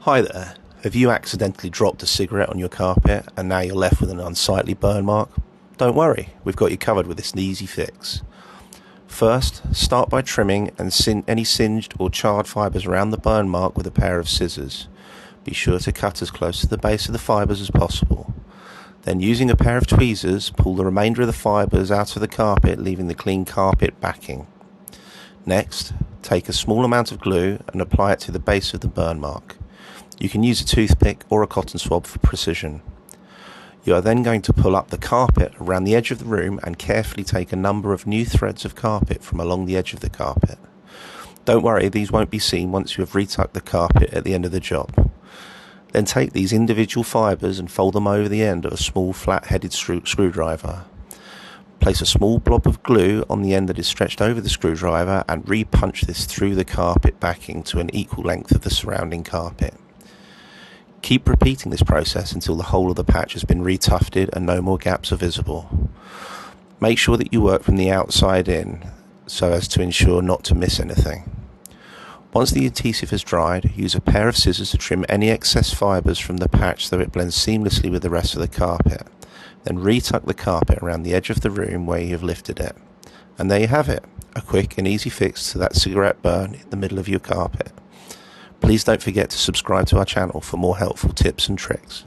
Hi there. Have you accidentally dropped a cigarette on your carpet and now you're left with an unsightly burn mark? Don't worry, we've got you covered with this easy fix. First, start by trimming any singed or charred fibres around the burn mark with a pair of scissors. Be sure to cut as close to the base of the fibres as possible. Then, using a pair of tweezers, pull the remainder of the fibres out of the carpet, leaving the clean carpet backing. Next, take a small amount of glue and apply it to the base of the burn mark. You can use a toothpick or a cotton swab for precision. You are then going to pull up the carpet around the edge of the room and carefully take a number of new threads of carpet from along the edge of the carpet. Don't worry, these won't be seen once you have retucked the carpet at the end of the job. Then take these individual fibres and fold them over the end of a small flat-headed screwdriver. Place a small blob of glue on the end that is stretched over the screwdriver and re-punch this through the carpet backing to an equal length of the surrounding carpet. Keep repeating this process until the whole of the patch has been retufted and no more gaps are visible. Make sure that you work from the outside in so as to ensure not to miss anything. Once the adhesive has dried, use a pair of scissors to trim any excess fibres from the patch so it blends seamlessly with the rest of the carpet. Then retuck the carpet around the edge of the room where you have lifted it. And there you have it, a quick and easy fix to that cigarette burn in the middle of your carpet. Please don't forget to subscribe to our channel for more helpful tips and tricks.